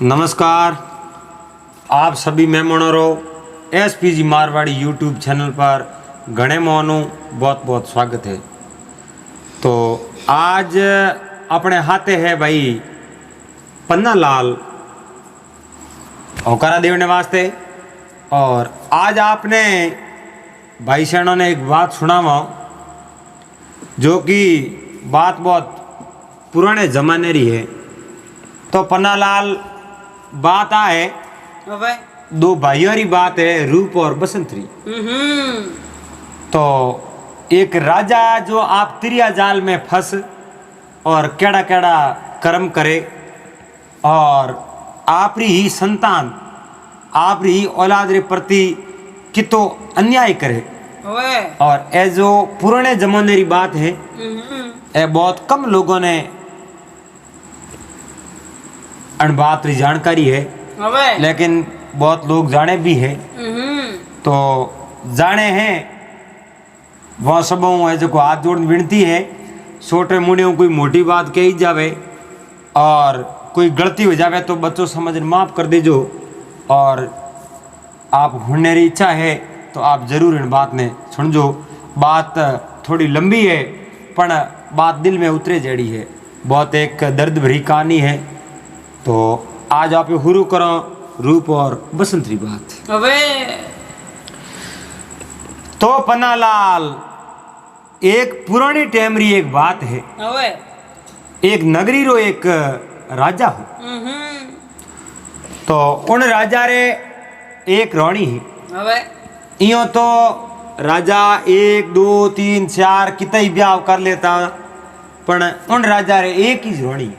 नमस्कार, आप सभी मेहमानों एसपीजी मारवाड़ी यूट्यूब चैनल पर घणे मोहनु बहुत बहुत स्वागत है। तो आज अपने हाथे है भाई पन्ना लाल होकारा देवने वास्ते। और आज आपने भाई सैनों ने एक बात सुनावा जो कि बात बहुत पुराने ज़माने री है। तो पन्ना लाल बात आए दो भाइयों की बात है, रूप और बसंतरी। तो एक राजा जो आप तिरिया जाल में फंस और केड़ा केड़ा कर्म करे और आप ही संतान आप ही औलाद रे प्रति कितो अन्याय करे। और ए जो पुराने जमाने की बात है, ए बहुत कम लोगों ने अन बात री जानकारी है, लेकिन बहुत लोग जाने भी है। तो जाने हैं वह सब है जो हाथ जोड़ विनती है, छोटे मुंडियों कोई मोटी बात कही जावे और कोई गलती हो जावे तो बच्चों समझ माफ कर दीजो। और आप घूमने की इच्छा है तो आप जरूर इन बात ने सुनजो। बात थोड़ी लंबी है पर बात दिल में उतरे जड़ी है, बहुत एक दर्द भरी कहानी है। तो आज आप शुरू करो रूप और बसंतरी बात। तो पन्ना लाल एक पुरानी टाइम री एक बात है। एक नगरी रो एक राजा हो। तो उन राजा रे एक रानी है। इयो तो राजा 1 2 3 4 कितना ही ब्याह कर लेता, पर उन राजा रे एक ही रानी।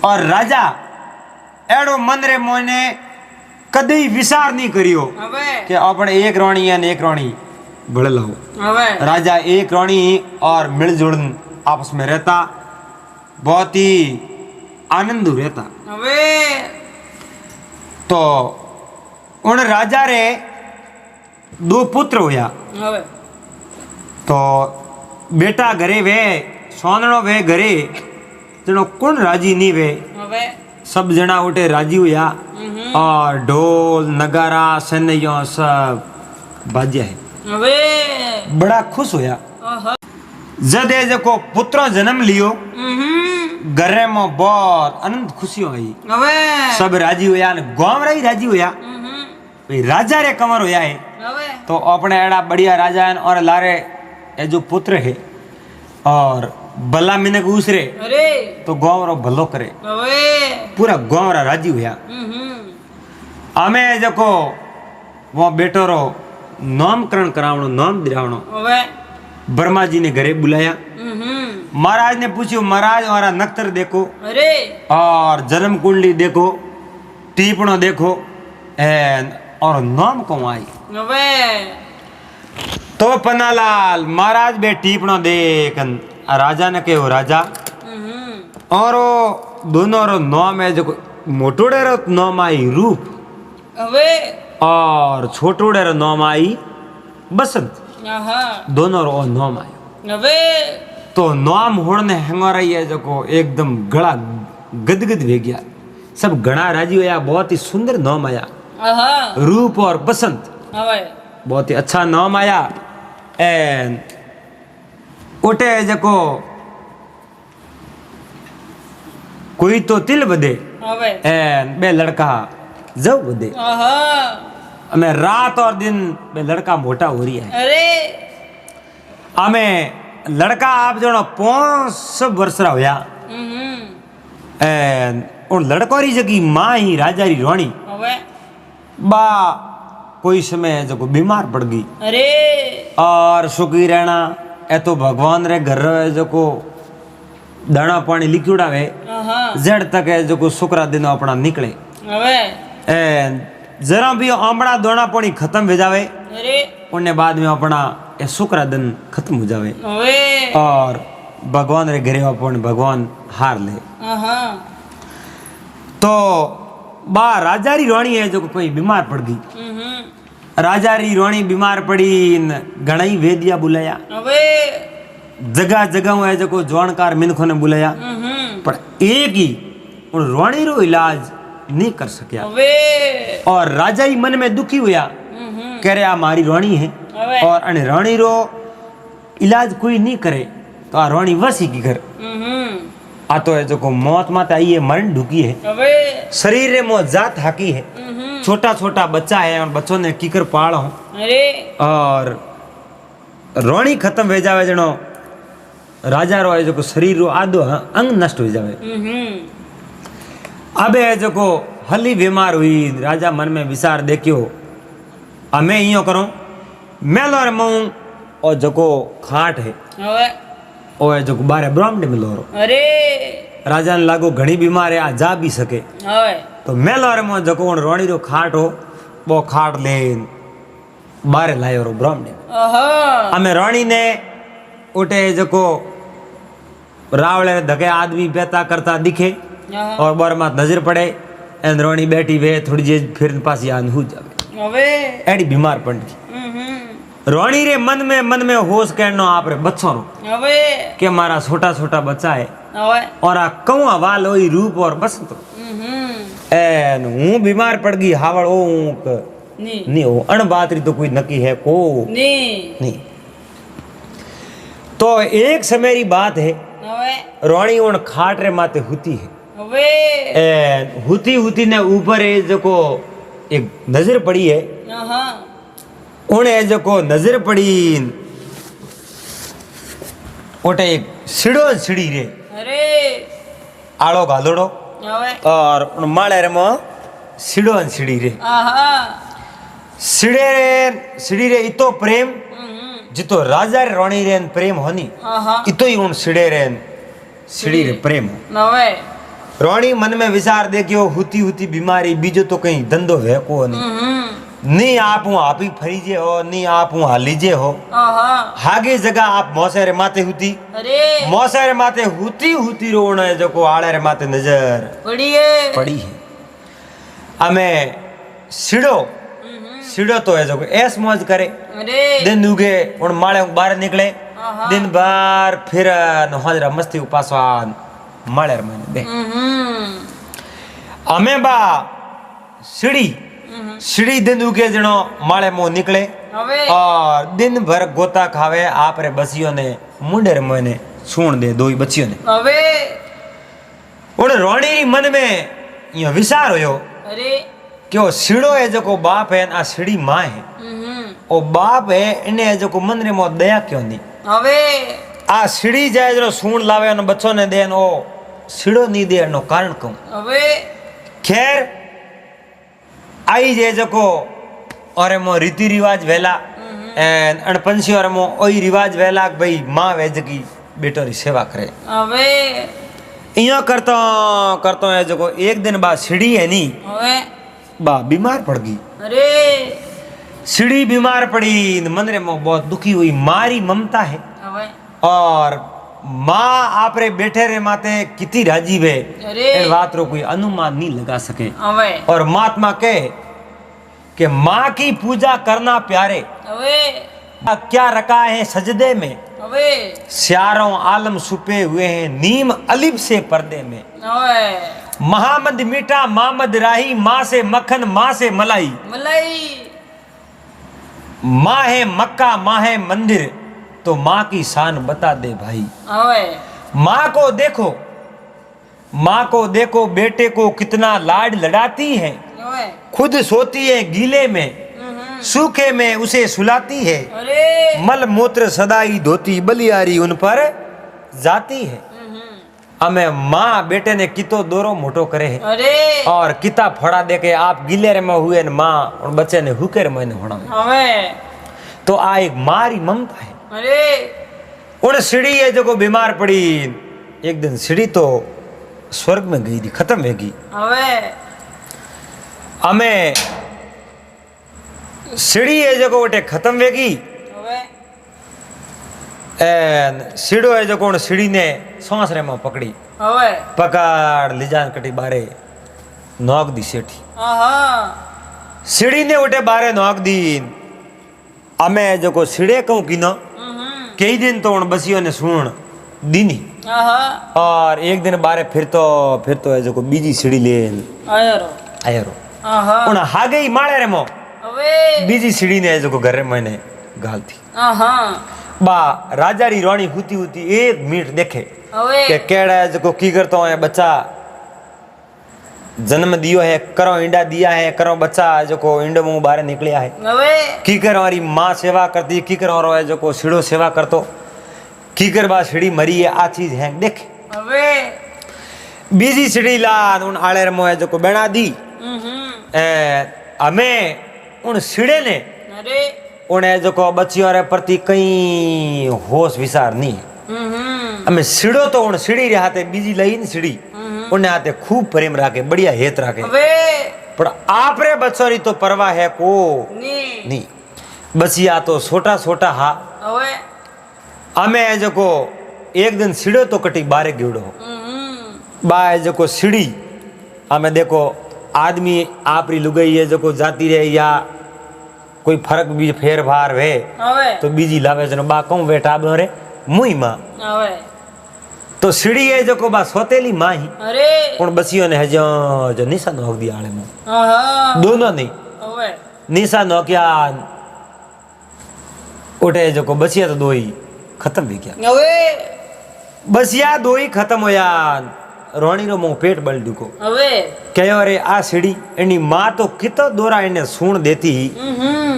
और राजा एड़ो मन रे मोने कदी विचार नहीं करियो कि अपने एक रानी या एक रानी बड़ लो। राजा एक रानी और मिलजुल आपस में रहता, बहुत ही आनंद रहता। तो उन राजा रे 2 पुत्र होया। तो बेटा घरे वे सोननो वे घरे जनो कौन राजी नहीं वे, सब जना उठे राजी हुआ और ढोल नगारा सनइयों सब बाजा है, बड़ा खुश होया। जदे जको पुत्र जन्म लियो घरे में बहुत आनंद खुशी आई, सब राजी होया, गांव रही राजी होया। राजा रे कमर होया है तो अपने एड़ा बढ़िया राजा है और लारे ये जो पुत्र है और भला मिनक उसरे तो गांव रो भलो करे, पूरा गांव रा राजी हुआ। हमें जको वो बेटो रो नामकरण करावणो, नाम दिलावणो, ब्रह्मा जी ने घरे बुलाया। महाराज ने पूछो, महाराज हमारा नक्तर देखो और जन्म कुंडली देखो, टीपणो देखो और नाम कौन आई। तो पन्ना लाल महाराज बे टीपणो देख राजा ने कहो, राजा और दोनों रो नाम है जो मोटोड़े रो नाम आई रूप और छोटोड़े रो नाम आई बसंत, दोनों रो नाम आई। तो नाम होने हंगा रही है जो एकदम गला गदगद वे गया, सब घना राजी होया, बहुत ही सुंदर नाम आया रूप और बसंत, बहुत ही अच्छा नाम आया। उठे जको कोई तो तिल बदे बे लड़का जब बदे हमें रात और दिन बे लड़का मोटा हो रही है। हमें लड़का आप जो 5 वर्ष रा होया और लड़को री जगी माँ ही राजा री रानी बा कोई समय जो बीमार पड़ गई और सुखी रहना ए तो भगवान रे घर जो को दाना पानी लिक्विडावे जड़ तक है जो को शुक्रा दिन अपना निकले। जरा भी आमड़ा दाना पानी खत्म हो जावे उन्हें बाद में अपना ये शुक्रा दिन खत्म हो जावे और भगवान रे घरे अपन भगवान हार ले। तो बा राजा री रानी है जो कोई बीमार पड़ गई। राजा री रानी बीमार पड़ी, घना ही वेदिया बुलाया, जगह जगह है जो जानकार मिनखों ने बुलाया, पर एक ही उन रोणी रो इलाज नहीं कर सकिया और राजा ही मन में दुखी हुआ कह रहे आ मारी रोणी है और अने रोणी रो इलाज कोई नहीं करे तो आ रोणी वसी की घर आ तो है जो को मौत माता आई है मरण ढुकी है शरीर रे मो जात हाकी है छोटा छोटा बच्चा है और बच्चों ने कीकर पाल और रोणी खत्म हो जावे जनो राजा रो है जो को शरीर रो आधो अंग नष्ट हो जावे अब है जो को हली बीमार हुई राजा मन में विचार देखियो मैं यो करूं मैं लो रमू और जो को खाट है ओ है जो बारे ब्राह्मण में लो अरे राजा ने लागो घणी बीमार है आ जा भी सके तो मैं लो रमू जो को रोणी रो खाट हो वो खाट ले बारे लायो रो ब्राह्मण हमें रोणी ने उठे जो को रावले धके आदमी बेता करता दिखे और बार मात नजर पड़े एन रोणी बैठी वे थोड़ी जे फिर पास याद हो जावे एडी बीमार पड़ गई रोणी रे मन में होश कहनो आप रे बच्चों रो के मारा छोटा छोटा बच्चा है और आ कौआ वाल होई रूप और बसंत एन हूं बीमार पड़ गई हावड़ ओ नहीं हो अण बात री तो कोई नकी है को नहीं तो एक समय री बात है रोणी उन खाट रे माते हुती है हुती ने ऊपर है जो को एक नजर पड़ी है उन्हें जो को नजर पड़ी ओटे एक सीढ़ो सीढ़ी रे अरे आड़ो गालोड़ो और उन माले रे मो सीढ़ो सीढ़ी रे सीढ़ी रे इतो प्रेम जितो राजा रे रोणी रे प्रेम होनी इतो ही उन सीढ़ी रे प्रेम हो रोणी मन में विचार देखियो हुती बीमारी बीजो तो कहीं धंधो है को नहीं आप हूँ आप ही फरीजे हो नहीं आप हूँ हालीजे हो हागे जगह आप मौसे रे माते हुती मौसे रे माते हुती रोण है जो को आड़े रे माते नजर पड़ी है हमें सीढ़ो तो है जो को ऐस मौज करे दिन उगे उन माले बाहर निकले दिन बार फिर हाजरा मस्ती उपासवान माले रे मैंने दे हमें बा सीढ़ी दिन उगे जनो माले मो निकले और दिन भर गोता खावे आप रे बसियों ने मुंडे रे मैंने सूण दे दो ही बच्चियों ने उन रोणी मन में यो विचार होयो कि वो सीढ़ो है जो को बाप है आ सीढ़ी माँ है ओ बाप है इन्हें जो को मन रे मो दया क्यों नहीं आ सीढ़ी जाए जो सूण लावे और बच्चों ने दे ओ सीढ़ो नहीं दे नो कारण कहूं खैर आई जे जको और मो रीति रिवाज वेला एन अणपंछी और मो ओई रिवाज वेला भाई मां वेज की बेटो री सेवा करे अबे इयो करतो है जको एक दिन बाद सीढ़ी है नी अबे बा बीमार पड़ गई अरे सीढ़ी बीमार पड़ी मन रे मो बहुत दुखी हुई मारी ममता है अबे और माँ आप रे बैठे रे माते कितनी राजी वे इन बात रो कोई अनुमान नहीं लगा सके और महात्मा कहे कि माँ की पूजा करना प्यारे क्या रखा है सजदे में स्यारों आलम छुपे हुए हैं नीम अलिफ से पर्दे में महामद मीठा मामद राही माँ से मक्खन माँ से मलाई माँ है मक्का माँ है मंदिर तो माँ की शान बता दे भाई माँ को देखो बेटे को कितना लाड लड़ाती है खुद सोती है गीले में सूखे में उसे सुलाती है मल मूत्र सदाई धोती बलियारी उन पर जाती है हमें माँ बेटे ने कितो दोरो मोटो करे है और किता फड़ा दे के आप गीले में हुए न माँ और बच्चे ने हुके में होना तो आ एक मारी ममता है उन सीढ़ी है जो को बीमार पड़ी एक दिन सीढ़ी तो स्वर्ग में गई थी खत्म होगी हमें सीढ़ी है जो को उठे खत्म होगी सीढ़ो है जो को सीढ़ी ने सांस रे में पकड़ी पकड़ लिजान कटी बारे नौक दी सेठी सीढ़ी ने उठे बारे नौक दी हमें जो को सीढ़े कहूं की ना कई दिन तो उन बसियों ने सुन दीनी और एक दिन बारे फिर तो है जो बीजी सीढ़ी ले आयरो उन हागे ही मारे रे मो बीजी सीढ़ी ने जो घर रे मैंने गाल थी बा राजा री रानी हुती हुती एक मिनट देखे के केड़ा है जो की करतो है बच्चा जन्म दियो है करो इंडा दिया है करो बच्चा जो को इंडो मुंह बाहर निकलिया है की कर हमारी माँ सेवा करती की कर और है जो को सीढ़ो सेवा करतो की कर बा सीढ़ी मरी है आ चीज है देख बीजी सीढ़ी ला उन आले रमो है जो को बना दी हमें उन सीढ़े ने उन्हें जो को बच्चियों रे प्रति कई होश विचार नहीं है हमें सीढ़ो तो उन सीढ़ी रे हाथे बीजी लई न सीढ़ी उन्हें हाथे खूब प्रेम राखे बढ़िया हेत राखे पर आप रे बच्चों री तो परवाह है को नहीं बसिया तो छोटा छोटा हा हमें जो को एक दिन सीढ़ो तो कटी बारे गिवड़ो बाय जो को सीढ़ी हमें देखो आदमी आप री लुगाई है जो को जाती रहे या कोई फर्क भी फेर भार वे तो बीजी लावे जनो बा कहूं बेटा रे मुई मां तो सीढ़ी है जो को बा सोतेली मां ही पण बसियो ने हजो जो निशा नोक दी आले में दोनों नहीं निशा नोकिया उठे जो को बसिया तो दो ही खत्म भी क्या बसिया दो ही खत्म होया रोणी रो मुंह पेट बल दुको कहो रे आ सीढ़ी एनी मां तो कितो दोरा इने सूण देती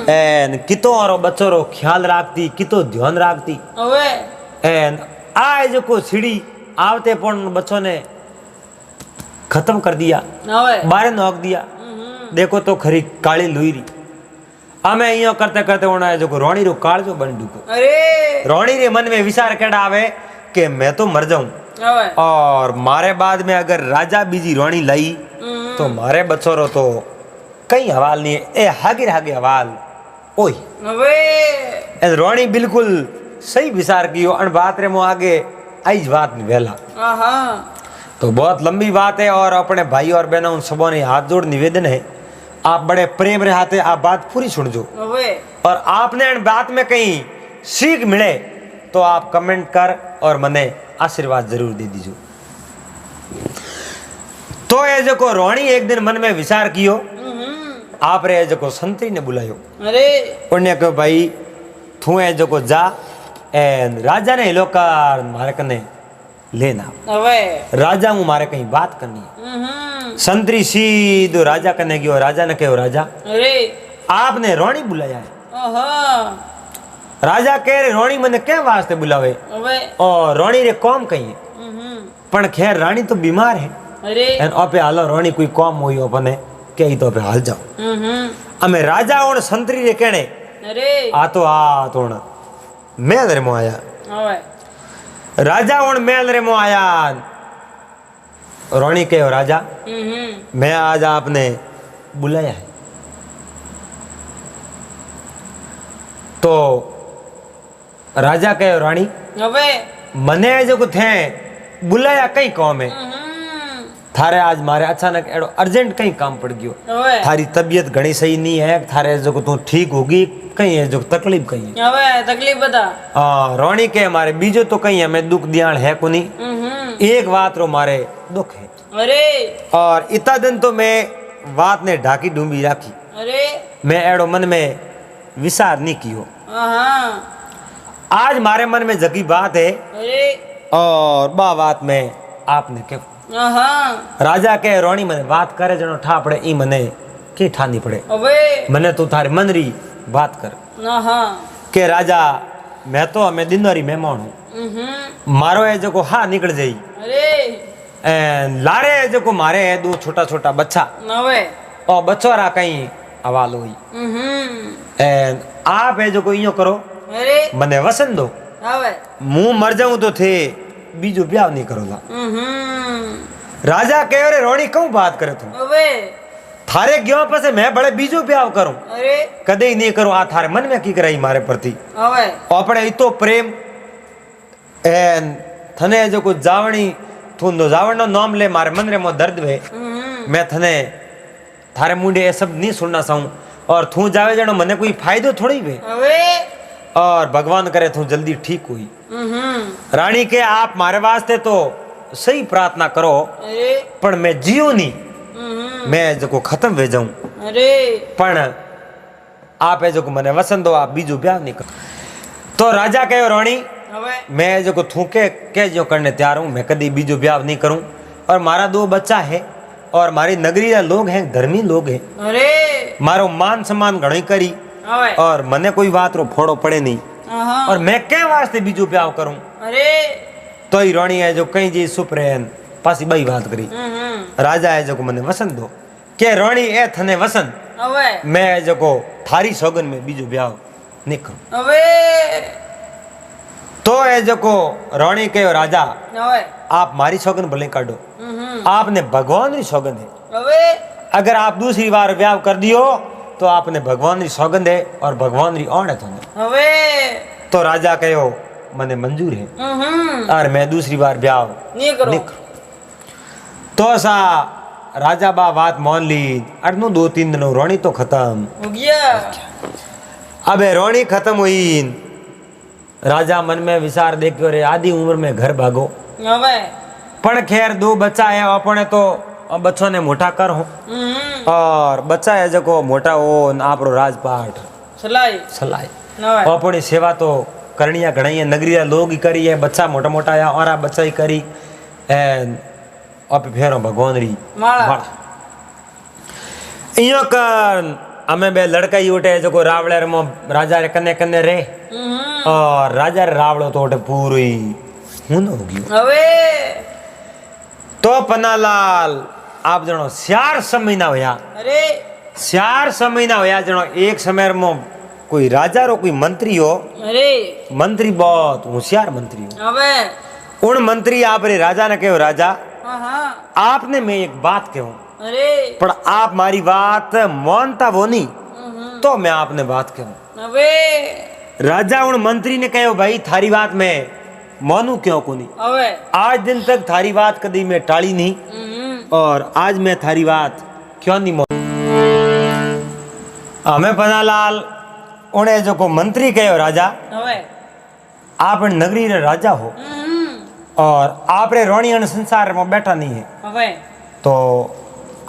एन कितो और बच्चो रो ख्याल राखती कितो ध्यान राखती एन आ जो को सीढ़ी आवते पण बच्चों ने खत्म कर दिया बारे नोक दिया देखो तो खरी काली लुईरी हमें यो करते करते होना है जो को रोणी रो काल जो बन दुको रोणी रे मन में विचार केड़ा आवे कि मैं तो मर जाऊं और मारे बाद में अगर राजा बीजी रोणी लाई तो मारे बच्चों रो तो कई हवाल नहीं है ए हागे हागे हवाल ओई रोणी बिल्कुल सही विचार कियो अन बात रे मो आगे आई बात में वेला तो बहुत लंबी बात है और अपने भाई और बहनों उन सबों ने हाथ जोड़ निवेदन है आप बड़े प्रेम रे हाथे आप बात पूरी सुन जो और आपने इन बात में कहीं सीख मिले तो आप कमेंट कर और मने आशीर्वाद जरूर दे दीजो तो ये जो को रोणी एक दिन मन में विचार कियो आप रे जो को संतरी ने बुलायो उन्हें कहो भाई तू है जो को जा एन राजा ने लोकार मारे कने लेना राजा हूँ मारे कहीं बात करनी है संतरी सीधो राजा कने गयो राजा ने कहो राजा आपने रोणी बुलाया है राजा कह रहे रोणी मने क्या वास्ते बुलावे और रोणी रे कौम कही पण खैर रानी तो बीमार है एन ओपे हालो रोणी कोई कौम होई अपने कही तो पे हाल जाओ हमें राजा और संतरी रे कहने आ तो मेल रे मो आया राजा और मेल रे मो आया रोणी कहो राजा मैं आज आपने बुलाया है तो राजा कहो रानी मने जो को थे बुलाया कई काम है थारे आज मारे अचानक एडो अर्जेंट कहीं काम पड़ गयो थारी तबीयत घणी सही नहीं है थारे जो को तू ठीक होगी कहीं है जो तकलीफ कहीं है तकलीफ बता रोणी के मारे बीजो तो कहीं हमें दुख दियाण है को नहीं एक बात रो मारे दुख है और इतना दिन तो मैं बात ने ढाकी ढूंढी राखी मैं एडो मन में विचार नहीं कियो आज मारे मन में जगी बात है और बा बात में आपने के राजा के रोणी मने बात करे जनो ठा पड़े ई मने की ठानी पड़े मने तू थारे मन री बात कर के राजा मैं तो हमें दिनोरी मेहमान हूँ मारो है जो को हाँ निकल जाई लारे है जो को मारे है दो छोटा छोटा बच्चा और बच्चों रा कहीं हवाल हुई आप है जो को इयो करो मने वसन दो मुंह मर जाऊं तो थे बीजो ब्याह नहीं करोला राजा कह रे रोणी क्यों बात करे तू थारे क्यों पसे मैं बड़े बीजो ब्याह करूं कदे ही नहीं करूं आ थारे मन में की कराई मारे प्रति अपने इतो प्रेम एन थने जो को जावणी तू नो जावण नो नाम ले मारे मन रे मो दर्द वे मैं थने थारे मुंडे ये सब नहीं सुनना चाहूं और तू जावे जनो मने कोई फायदो थोड़ी वे और भगवान करे तू जल्दी ठीक हुई। रानी के आप मारे वास्ते तो सही प्रार्थना करो पर मैं जियो नहीं, मैं जो खत्म वे जाऊं। पण आप जो मने वसन दो, आप बीजू ब्याह नहीं करो। तो राजा कहो रानी मैं जो थूके के जो करने तैयार हूं, मैं कभी बीजू ब्याह नहीं करूं। और मारा 2 बच्चा है और मारी नगरी लोग हैं, धर्मी लोग हैं, मारो मान सम्मान घणो करी और मने कोई बात रो फोड़ो पड़े नहीं। और मैं के वास्ते बीजू ब्याह करूं। तो ही रानी है जो कहीं जी सुप्रेन पासी बई बात करी। राजा है जो मने वसन दो के रानी ए थने वसन, मैं जो थारी सौगन में बीजू ब्याह नहीं करूं। तो ए जो रानी कहो राजा आप मारी सौगन भले काटो, आपने भगवान की सौगन है, अगर आप दूसरी बार ब्याह कर दियो तो आपने भगवान की सौगंध है और भगवान की ओण है। तो राजा कहो मने मंजूर है और मैं दूसरी बार ब्याह नहीं करूं। तो सा राजा बा बात मान ली। अटनू 2-3 दिनों रोणी तो खत्म हो गया। अब रोणी खत्म हुई, राजा मन में विचार देखो रे आधी उम्र में घर भागो। पण खैर 2 बच्चा है अपने तो बच्चों ने मोटा कर हो और बच्चा है जो मोटा हो आप राजपाट सलाई अपनी सेवा तो करनिया घणी है, नगरी लोग ही करी है, बच्चा मोटा मोटा है और आप बच्चा ही करी आप फेरो भगवान री माला इयो कर। हमें बे लड़का ही उठे जो रावड़े रे राजा रे कन्ने कन्ने रे और राजा रे रावड़ो तो उठे पूरी हुन होगी। तो पन्नालाल आप जनो 4 महीना होया, 4 महीना होया जनो एक समय में कोई राजा रो कोई मंत्री हो, मंत्री बहुत होशियार मंत्री हो। उन मंत्री आप रे राजा ने कहो राजा आपने मैं एक बात कहूं पर आप मारी बात मानता वो नहीं, तो मैं आपने बात कहूं। राजा उन मंत्री ने कहो भाई थारी बात मैं मानू क्यों को नहीं, आज दिन तक थारी बात कभी मैं टाली नहीं और आज मैं थारी बात क्यों नहीं मानू। हमें पन्नालाल उन्हें जो को मंत्री कहो राजा आप नगरी रे राजा हो और आप रे रोणी संसार में बैठा नहीं है, तो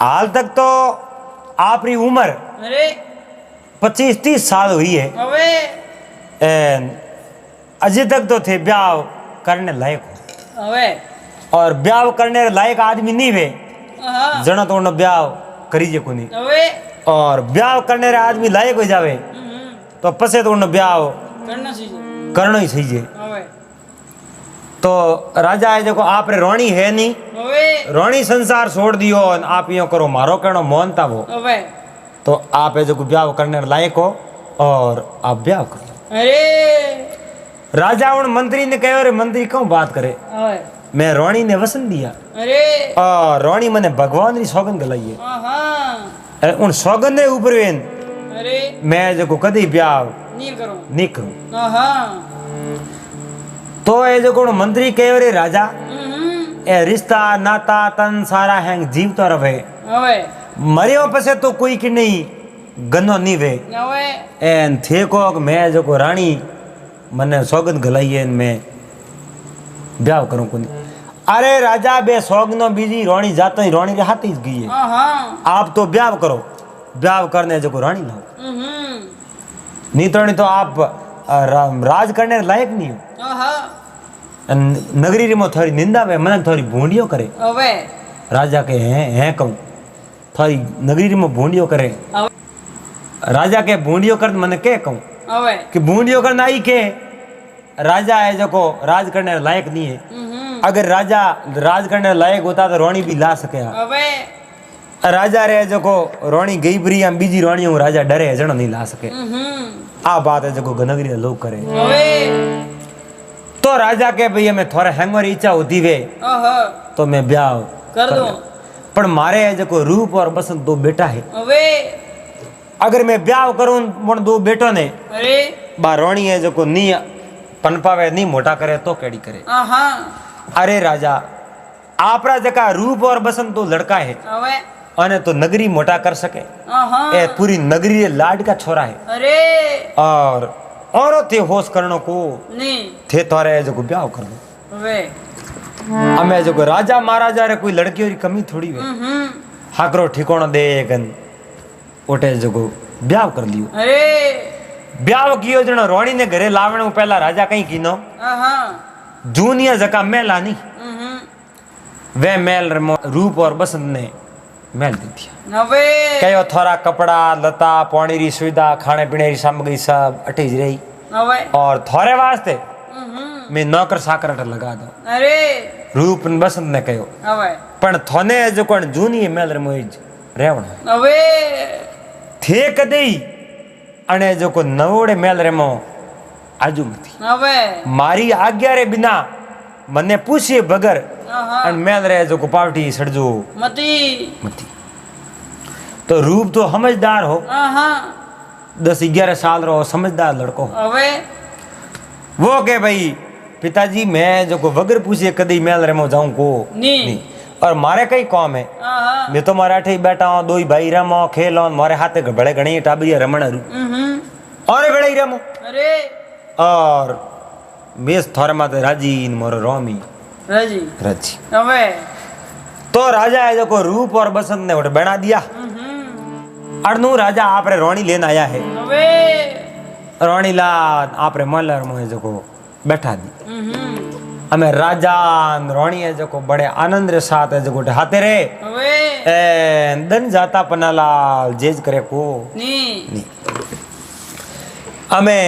हाल तक तो आपरी उम्र 25-30 साल हुई है, अजय तक तो थे ब्याह करने लायक हो और ब्याह करने लायक आदमी नहीं वे जना तो उन्हें ब्याह करीजे को नहीं और ब्याह करने रे आदमी लायक हो जावे तो पसे तो उन्हें ब्याह करना ही चाहिए। तो राजा है देखो आप रे रोणी है नहीं, रोणी संसार छोड़ दियो आप यो करो मारो कहनो मोहनता वो, तो आप है जो ब्याह करने लायक हो और आप ब्याह करो। राजा उन मंत्री ने कहो रे मंत्री क्यों बात करे, मैं रोणी ने वसन दिया और रोणी मने भगवान री सौगंध गलाई है, उन सौगंध ने ऊपर मैं जो कदी ब्याह नहीं करूं। तो ये जो मंत्री कहो रे राजा ए रिश्ता नाता तन सारा हैंग जीव तो रवे मरियो पसे तो कोई की नहीं गनो नहीं वे एन थे को मैं जो रानी मने सौगंध गलाई है मैं ब्याह करूं कोनी। अरे राजा बे सौगनो बीजी रोणी जातो ही रोणी रे हाथ ही गई है, आप तो ब्याह करो, ब्याह करने जो रानी लाओ नहीं तो आप राज करने लायक नहीं हो। नगरी में थोड़ी निंदा में मन थोड़ी भूंडियो करे, राजा के हैं कहूं थोड़ी नगरी में भूंडियो करे, राजा के भूंडियो कर मन के कहूं कि भूंडियो करना ही के राजा है जो को राज करने लायक नहीं है, अगर राजा राज करने लायक होता तो रोणी भी ला सके। राजा रे जो को रोणी गई बरी या बीजी रोणी हूं राजा डरे जनो नहीं ला सके। आ बात है जो को नगरी लोग करे। तो राजा के भैया मैं थोड़ा हैंगर इच्छा होती वे तो मैं ब्याह कर दूं, पर मारे है जो रूप और बसंत 2 बेटा है, अगर मैं ब्याह करूं मन 2 बेटों ने बा रोणी है जो नहीं पनपावे नहीं मोटा करे तो केड़ी करे। अरे राजा आपरा जका रूप और बसंत तो लड़का है अने तो नगरी मोटा कर सके, ए पूरी नगरी लाड का छोरा है और और थे होश करणो को नहीं थे तोरे जो ब्याह कर दो वे हमें जो राजा महाराजा रे कोई लड़की री कमी थोड़ी वे हाकरो ठिकाणो दे गन ओटे जो ब्याह कर लियो अरे ब्याह कियो जणो रोणी ने घरे लावण पहला राजा कहीं कीनो जूनिया जका मेला नहीं वे मेल रूप और बसंत ने मेल दी थी कयो थोड़ा कपड़ा लता पानी री सुविधा खाने पीने री सामग्री सब अठे ज रही और थोड़े वास्ते मैं नौकर साकर अठ लगा दो अरे रूप ने बसंत ने कयो पण थोने जो कोण जूनी मेल रे मोज रेवण थे कदई अने जो को नवोड़े मेल रे मो आजू मती मारी आज्ञा रे बिना मने पूछे बगर अन मेल रे जो को पावटी सड़जो मती तो रूप तो समझदार हो 10-11 साल रो समझदार लड़को वो के भाई पिताजी मैं जो को बगर पूछे कदी मेल रे मो जाऊं को नहीं और मारे कई काम है मैं तो मराठी ही बैठा हूँ 2 भाई रमो खेलो मारे हाथे बड़े घणी टाबरिया रमण और बड़े ही रमो अरे और बेस थोड़े माते राजी मोर रोमी राजी राजी अबे तो राजा है जो को रूप और बसंत ने उठ बना दिया अड़नू राजा आपरे रोणी लेने आया है अबे रोणी ला आपरे मलर में जो को बैठा दी हमें राजा रोणी है जो को बड़े आनंद रे साथ है जो को हाथे रे ए दन जाता पनाला जेज करे को नहीं हमें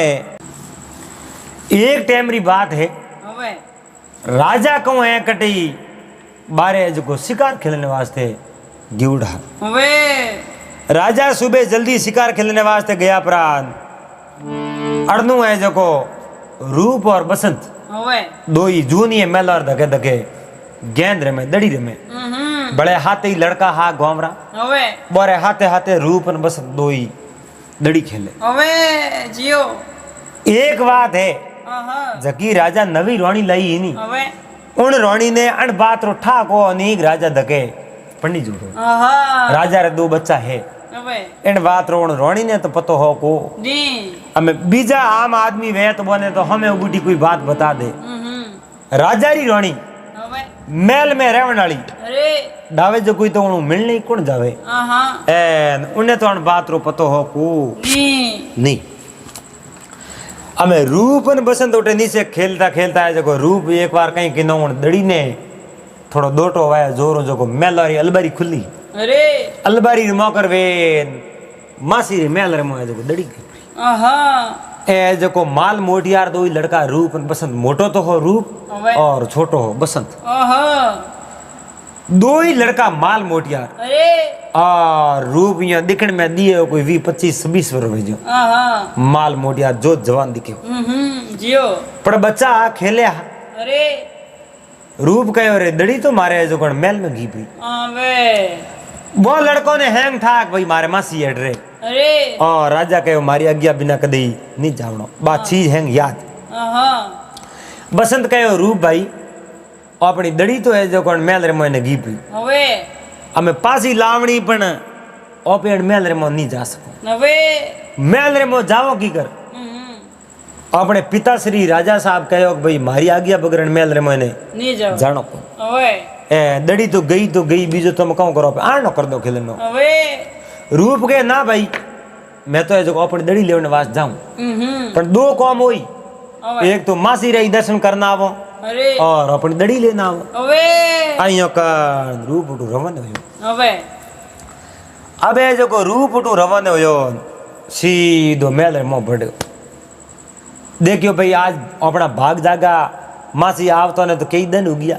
एक टाइम री बात है राजा को है कटी बारे जो को शिकार खेलने वास्ते गिवड़ा राजा सुबह जल्दी शिकार खेलने वास्ते गया प्राण अड़नू है जो को रूप और बसंत दो ही जूनी मेल और धके धके गेंद रे में दड़ी रे में बड़े हाथे ही लड़का हा गोमरा बोरे हाथे हाथे रूप और बसंत दो ही दड़ी खेले जियो एक बात है जकी राजा नवी रोणी लाई ही नहीं उन रोणी ने अन बात रो ठा को अनेक राजा धके पंडित जोड़ो राजा रे 2 बच्चा है इन बात रो रोणी ने तो पतो हो को हमें बीजा आम आदमी वे तो बने तो हमें बूटी कोई बात बता दे राजा री रोणी मेल में रहने वाली दावे जो कोई तो उन मिलने कौन जावे एन उन्हें तो अन बात रो पतो हो को नहीं हमें रूप ने बसंत उठे नीचे खेलता खेलता है जो रूप एक बार कहीं किनो दड़ी ने थोड़ा दोटो वाया जोरो जो मेल अलबारी खुली अरे अलबारी मौकर वे मासी मेल रे मोए जो दड़ी गई ए जो को माल मोटियार दो लड़का रूप और बसंत मोटो तो हो रूप और छोटो हो बसंत दो ही लड़का माल मोटियार और रूप यहाँ दिखने में दिए कोई 20-25-26 वर्ष जो माल मोटियार जो जवान दिखे जियो पर बच्चा खेले अरे रूप कहो रे दड़ी तो मारे जो कौन मेल में घी पी वो लड़कों ने हैंग ठाक भाई मारे मासी हेड रे अरे और राजा कहो मारी आज्ञा बिना कदी नहीं जावनो बात चीज हैंग याद बसंत कहो रूप भाई अपनी दड़ी तो है जो कौन मेल रे मोने घी पी हमें पासी लावणी पण ओपेड मेल रे मो नहीं जा सको मेल रे मो जाओ की कर अपने पिता श्री राजा साहब कहो भाई मारी आज्ञा बगड़ मेल रे मोने नहीं जानो को ए दड़ी तो गई बीजो तुम कौन करो आनो कर दो खेलनो रूप के ना भाई मैं तो जो अपनी दड़ी लेने वास जाऊं पर 2 काम होई एक तो मासी रे दर्शन करना आवो और अपनी दड़ी लेना आवो आइयो का रूप उठू रवन होयो अबे जो को रूप उठू रवन होयो सीधो मेल रे मो बढ़ो देखियो भाई आज अपना भाग जागा मासी आवतो ने तो कई दिन हो गया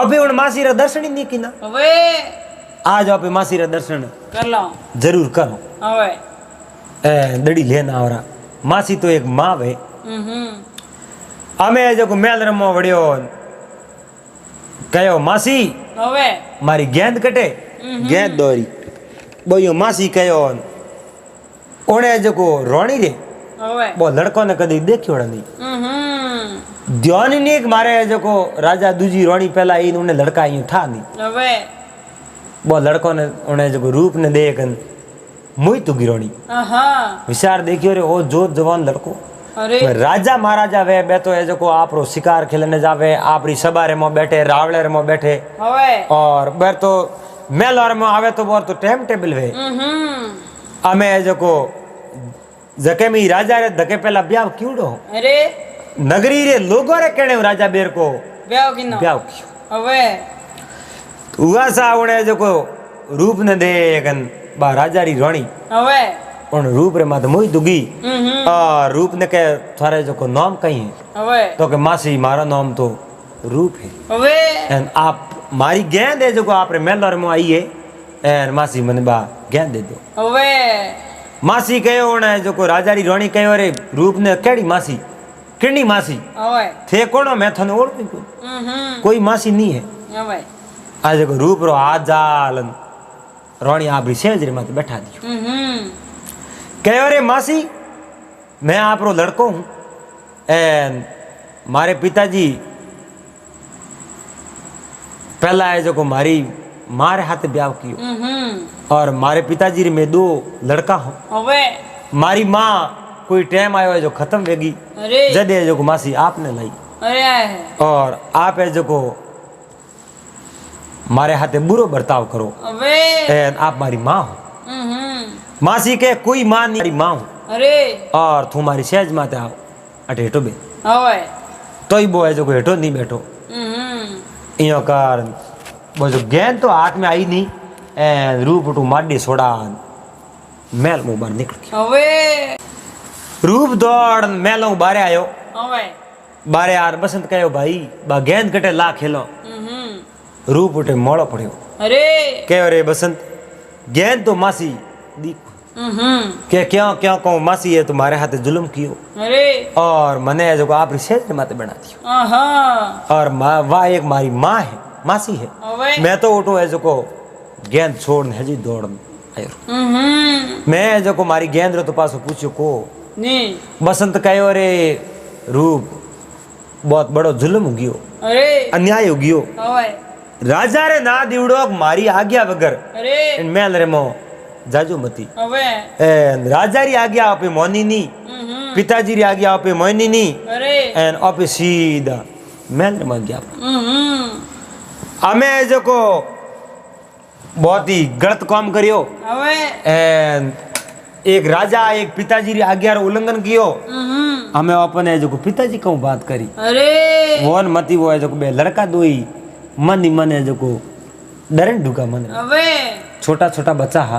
अभी उन मासी रे दर्शन ही नहीं किना आज आप मासी रे दर्शन कर लो जरूर करो ए दड़ी लेना आवरा मासी तो एक माँ है हमें जो मेल रमो वड़ियो कहो मासी मारी गेंद कटे गेंद दोरी बोयो मासी कहो ओने जो को रोणी रे वो लड़को ने कदी देखियो नहीं ध्यान ही नहीं मारे जो को राजा दूजी रोणी पहला इन उन्हें लड़का यूं था नहीं वो लड़को ने उन्हें जो रूप ने देख मुई तो गिरोणी विचार देखियो रे ओ जो जवान लड़को अरे राजा महाराजा वे बे तो है जो को आपरो शिकार खेलने जावे आपरी सबारे में बैठे रावले में बैठे और बेर तो मेलर में आवे तो बोर तो टाइम टेबल वे हमें जो को जके में राजा रे धके पहला ब्याह क्यूडो अरे नगरी रे लोगो रे केने राजा बेर को ब्याह किनो ब्याह क्यों अवे उवा सा उणे जो को रूप ने दे गन बा राजा री रानी अवे उन रूप रे माते मोई दुगी और रूप ने के थारे जो को नाम कई है अवे तो के मासी मारा नाम तो रूप है अवे एंड आप मारी गेंद है जो को आप रे मेलर में आई है एंड मासी मने बा गेंद दे दो अवे मासी कहो उणे जो को राजा री रानी कहो रे रूप ने केड़ी मासी किनी मासी अवे थे कोनो मैं थने ओळखी कोई मासी नहीं है अवे आज को रूप रो आजालन रानी आपरी सेज रे माते बैठा दियो कहो रे मासी मैं आपरो लड़को हूँ एंड मारे पिताजी पहला है जो को मारी मारे हाथे ब्याह कियो और मारे पिताजी रे में 2 लड़का हूँ अवे मारी माँ कोई टाइम आयो है जो खत्म वेगी जदे है जो को मासी आपने लाई अरे और आप है जो को मारे हाथे बुरो बर्ताव करो अवे एंड आप मारी माँ हो मासी के कोई माँ नहीं माँ हूँ अरे और तू मारी सहज माते आओ अटे हेठो बे अवे तो ही वो है जो को हेठो नहीं बैठो इयो कारण वो जो गेंद तो हाथ में आई नहीं एंड रूप उठू माडी सोड़ा मेल मुंह बाहर निकल गया अवे रूप दौड़ मेलों बारे आयो अवे बारे यार बसंत कहो भाई बा गेंद कटे ला खेलो रूप उठे मोड़ो पड़ियो अरे कहो रे बसंत गेंद तो मासी दी के क्यों क्यों कहूँ मासी है तुम्हारे हाथे जुल्म कियो अरे और मने जो आप रिसेज माते बना दियो और वाह एक मारी माँ है मासी है मैं तो उठो है जो को गेंद छोड़ने है जी दौड़ आयो मैं जो को मारी गेंद रो तो पासो पूछो को नहीं बसंत कहो रे रूप बहुत बड़ो जुल्म हो गयो अरे अन्याय हो गयो राजा रे ना दीवड़ो मारी आज्ञा बगर अरे मेल रे मो जाजू मती अवे एंड राजा री आज्ञा आपे मोनी नी पिताजी री आज्ञा आपे मोनी नी अरे एंड आपे सीधा मेल रे मांग गया हमें जो को बहुत ही गलत काम करियो अवे एंड एक राजा एक पिताजी री आज्ञा रो उल्लंघन कियो हमें अपने जो को पिताजी को बात करी अरे वोन मती वो है जो को बे लड़का दोई मन ही मन है जो को डरन ढुका मन अवे छोटा छोटा बच्चा हा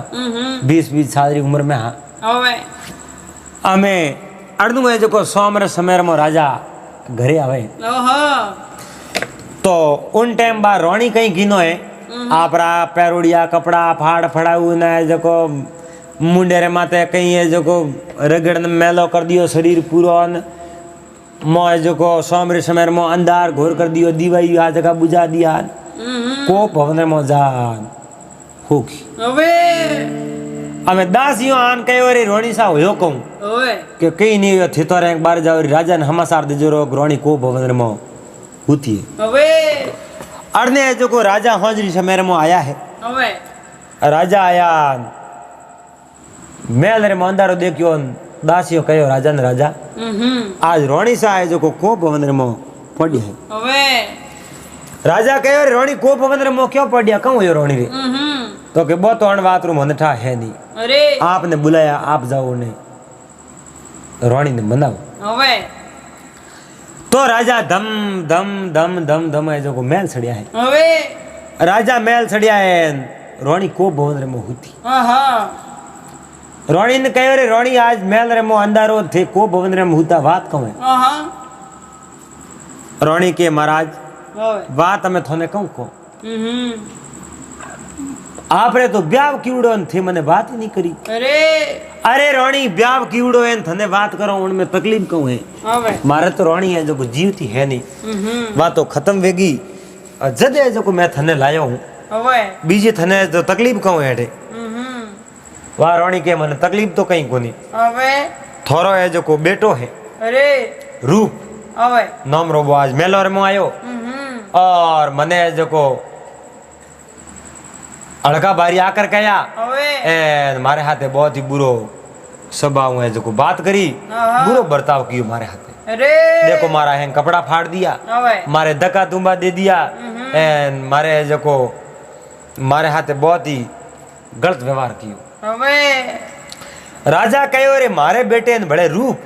20-20 साल की उम्र में हा अवे हमें अर्दू है जो को सोमर समय में राजा घरे आवे तो उन टाइम बाद रोणी कहीं गिनो है आपरा पैरोड़िया कपड़ा फाड़ फड़ाऊ ने जो को मुंडे रे माथे कहीं है जो को रगड़ मेलो कर दियो शरीर पूरा मोह जो को सोमरे समय में अंधार घोर कर दियो दीवाई आ जगह बुझा दिया को भवन में जान होगी अबे हमें दासियों आन कहो रे रोणी सा होयो कहूं ओए कि कहीं नहीं थे तो एक बार जाओ राजा ने हमासार दे जो रोणी को भवन में होती है अबे अरने जो को राजा हजरी समय में आया है अबे राजा आया मेल रे मंदारो देखियो दासियों कहो राजा ने राजा आज रोणी सा है जो को भवन में पड़ी है अबे राजा कहो रे रोणी को भवन में क्यों पड़िया कहूं यो रोणी रे तो के बहुत अण बात रू मन ठा है नहीं अरे आपने बुलाया आप जाओ ने रोणी ने मनाओ अबे तो राजा धम धम धम धम धम है जो को मेल सड़िया है अबे राजा मेल सड़िया है रोणी को भवन रे में होती रोणी ने कहो रे रोणी आज मेल रे मो अंधारो थे को भवन रे में होता बात कहूं है रोणी के महाराज बात हमें थोने कहूं को आपरे तो ब्याह कीवड़ो थे मने बात ही नहीं करी अरे रोणी ब्याह कीवड़ो है थने बात करो उनमें तकलीफ कहूं है मारे तो रोणी है जो जीवती है नहीं बात तो खत्म वेगी जदे जो को मैं थने लायो हूं बीजे थने जो तकलीफ कहूं है वाह रोणी के मने तकलीफ तो कहीं कोनी थोरो है जो को बेटो है रूप नाम रो आज मेलोर में आयो और मने जो को अड़का बारी आकर कया હવે ए मारे हाथे बहुत ही बुरो स्वभाव है जो को बात करी हाँ। बुरो बर्ताव कियो मारे हाथे અરે देखो मारा है कपड़ा फाड़ दिया હવે मारे धक्का तुम्बा दे दिया एन मारे जो को मारे हाथे बहुत ही गलत व्यवहार कियो હવે राजा कहो रे मारे बेटे ने बड़े रूप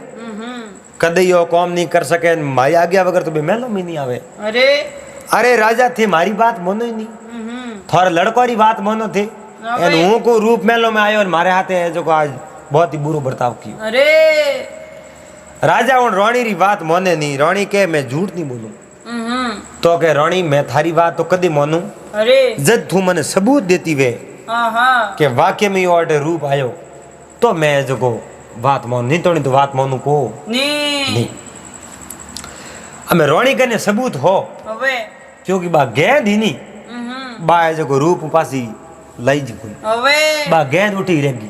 कदे यो काम नहीं कर सके न मारी आज्ञा वगैरह तो भी मेलो में नहीं आवे અરે अरे राजा थे मारी बात मानो ही नहीं थोड़ा लड़को री बात मानो थे एन हूं को रूप मेलो में आयो और मारे हाथे है जो को आज बहुत ही बुरो बर्ताव कियो અરે राजा उन रानी री बात माने नहीं रानी के मैं झूठ नहीं बोलूं तो के रानी मैं थारी बात तो कदी मानूं અરે जब तू मने सबूत देती वे હા હા के वाक्य में यो अटे रूप आयो तो मैं जो को बात मान नहीं तो बात मानू को ની नहीं हमें रानी कने सबूत हो હવે क्योंकि बा गेंद ही नहीं बा जो को रूप पासी लाई जी कोई હવે बा गेंद उठी रहेगी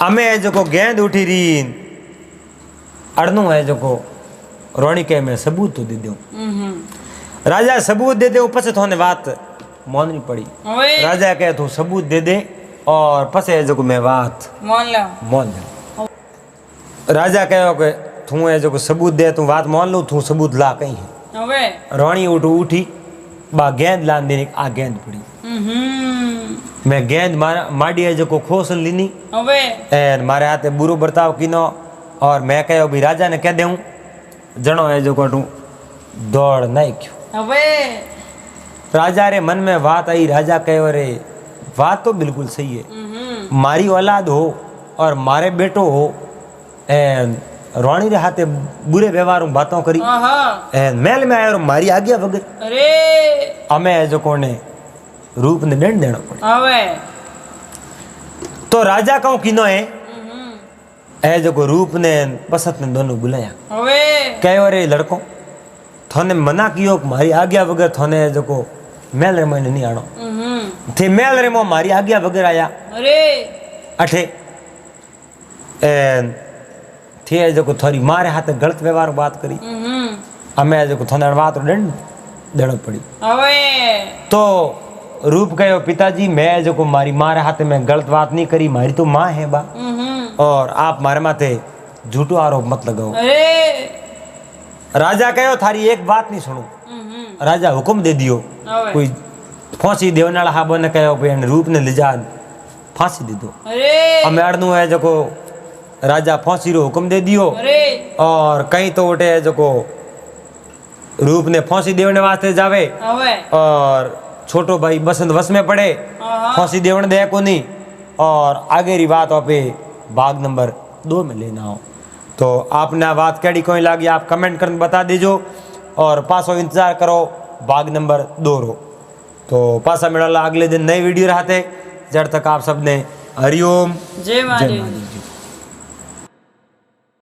हमें जो को गेंद उठी री अड़नू है जो को रानी के मैं सबूत तो दे दूं राजा सबूत दे दे पछे थोने बात माननी पड़ी હવે राजा कहे तू सबूत दे दे और पछे जो को मैं बात મોન લો मान ले राजा कहो कि तू है जो को सबूत दे तू बात मान लो तू सबूत ला कहीं है હવે रानी उठी बा गेंद लान देने आ गेंद पड़ी मैं गेंद माड़ी है जो को खोसन लीनी હવે एन मारे हाथे बुरो बर्ताव कीनो और मैं कहो भी राजा ने कह देऊं जनो है जो को तू दौड़ नहीं क्यों હવે राजा रे मन में बात आई राजा कहो रे बात तो बिल्कुल सही है मारी औलाद हो और मारे बेटो हो एन रानी रे हाथे बुरे व्यवहार बातों करी હા હા एन महल में आयो और मारी आज्ञा वगैरह અરે हमें जो कोने रूप ने दंड देना पड़े હવે तो राजा कहूं किनो है ए जो को रूप ने पसत ने दोनों बुलाया હવે कहो रे लड़को थाने मना कियो कि मारी आज्ञा वगैरह थाने जो को मेल रे मैंने नहीं आनो थे मेल रे मो मारी आज्ञा वगैरह आया અરે अठे एन थे जो को थारी मारे हाथे गलत व्यवहार बात करी हमें जो को थाने बात दंड देना पड़ी હવે तो रूप कहो पिताजी मैं जो को मारी मारे हाथे में गलत बात नहीं करी मारी तो माँ है बा और आप मारे माथे झूठो आरोप मत लगाओ અરે राजा कहो थारी एक बात नहीं सुनो राजा हुक्म दे दियो હવે कोई फांसी देवनाला हाबो ने कहो भाई रूप ने ले जा फांसी दे दो અરે हमें अड़नू है जो को राजा फांसी रो हुक्म दे दियो અરે और कहीं तो उठे है जो को रूप ने फांसी देवने वास्ते जावे હવે और छोटो भाई बसंत वश में पड़े हाँ। फांसी देवन दे को नहीं और आगे री बात पे भाग नंबर 2 में लेना हो तो आपने आ बात कैडी कोई लागी आप कमेंट कर बता दीजो और पासो इंतजार करो भाग नंबर 2 रो तो पासा मेरा अगले दिन नई वीडियो रहते जब तक आप सबने हरिओम જય जय મારી माता दी।